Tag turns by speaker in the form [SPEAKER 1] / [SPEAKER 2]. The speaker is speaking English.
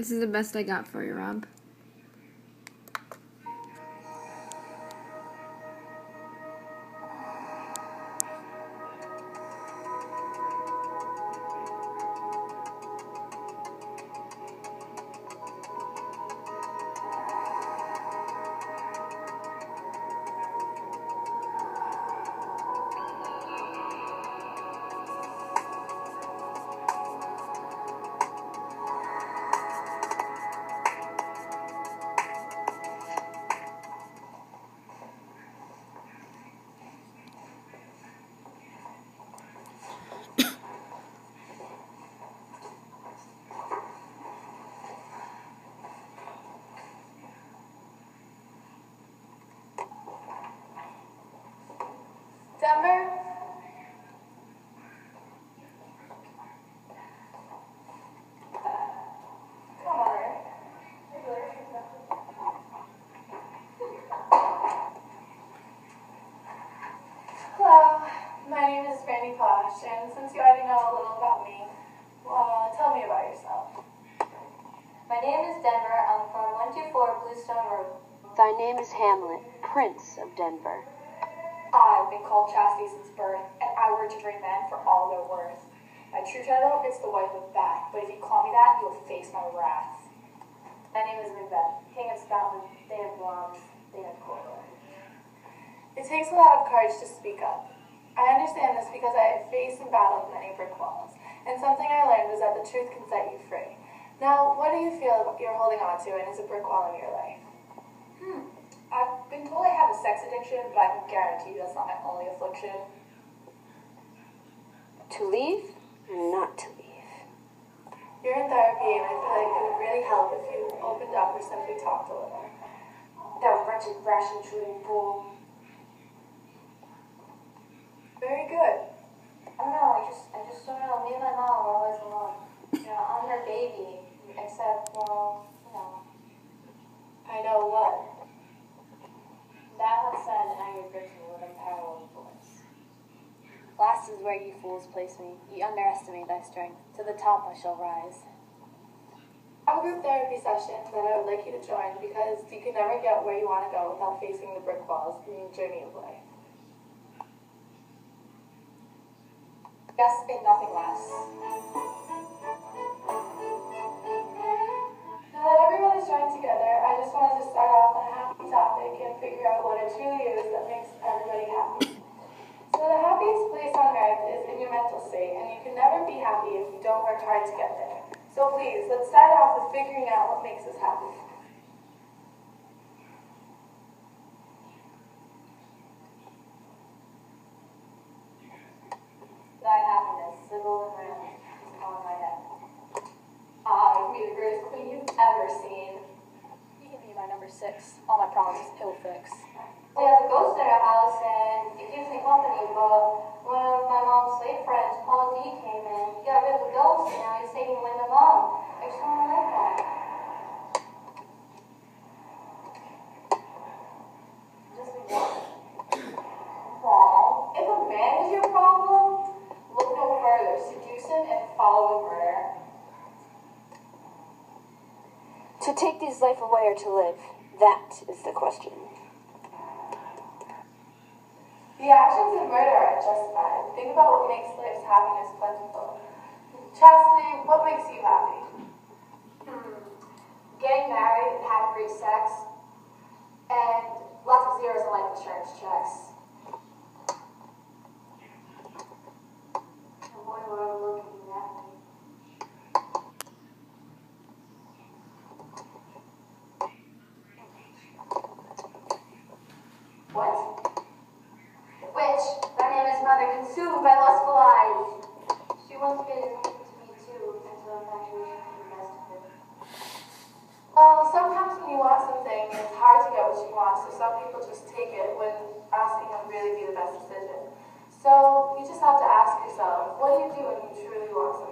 [SPEAKER 1] This is the best I got for you, Rob.
[SPEAKER 2] Denver? Come on. Hello, my name is Brandy Posh, and since you already know a little about me, tell me about yourself.
[SPEAKER 3] My name is Denver. I'm from 124 Bluestone Road. Thy name is Hamlet, Prince of Denver.
[SPEAKER 2] I've been called Chastity since birth, and I were to dream men for all their worth. My true title is the wife of Bath, but if you call me that, you'll face my wrath.
[SPEAKER 3] My name is Macbeth, King of Scotland, Thane of Blondes, Thane of Cornwall.
[SPEAKER 2] It takes a lot of courage to speak up. I understand this because I have faced and battled many brick walls, and something I learned was that the truth can set you free. Now, what do you feel you're holding on to, and is a brick wall in your life? I've been told I have a sex addiction, but I can guarantee you that's not my only affliction.
[SPEAKER 3] To leave or not to leave?
[SPEAKER 2] You're in therapy, and I feel like it would really help if you opened up or simply talked a little.
[SPEAKER 3] That wretched, rash, intruding fool.
[SPEAKER 2] Very good.
[SPEAKER 3] I don't know, I just don't know. Me and my mom are always alone. You know, I'm her baby, except, well, you know.
[SPEAKER 2] I know what.
[SPEAKER 3] That much said, now you're gripping me with unparalleled force. Last is where you fools place me. You underestimate thy strength. To the top I shall rise.
[SPEAKER 2] I have a group therapy session that I would like you to join because you can never get where you want to go without facing the brick walls in your journey of life. Yes, and nothing less. Now that everyone is joined together, I just wanted to start off on a happy topic and figure out what it truly is that makes everybody happy. So the happiest place on earth is in your mental state, and you can never be happy if you don't work hard to get there. So please, let's start off with figuring out what makes us happy.
[SPEAKER 3] Thy happiness, the golden rim, is upon my head.
[SPEAKER 2] Ah, you can be the greatest queen you've ever seen.
[SPEAKER 4] You can be my number 6. All my problems it will fix.
[SPEAKER 3] We have a ghost in our house and it keeps me company, but one of my mom's slave friends, Paul D, came in. He got rid of the ghost and now he's taking away my mom. I just want my life back. Just be one.
[SPEAKER 2] Well, if a man is your problem, look no further. Seduce him and follow with murder.
[SPEAKER 3] To take this life away or to live, that is the question.
[SPEAKER 2] The actions of murder are justified. Think about what makes life's happiness plentiful. Chastity, what makes you happy?
[SPEAKER 4] Getting married and having great sex, and lots of zeros in life insurance checks.
[SPEAKER 3] And boy, would I look at that.
[SPEAKER 4] What? Which, thy name is mother, consumed by lustful eyes.
[SPEAKER 3] She wants to get into me too, and so infatuation can be best of it.
[SPEAKER 2] Well, sometimes when you want something, it's hard to get what you want, so some people just take it when asking would really be the best decision. So you just have to ask yourself, what do you do when you truly want something?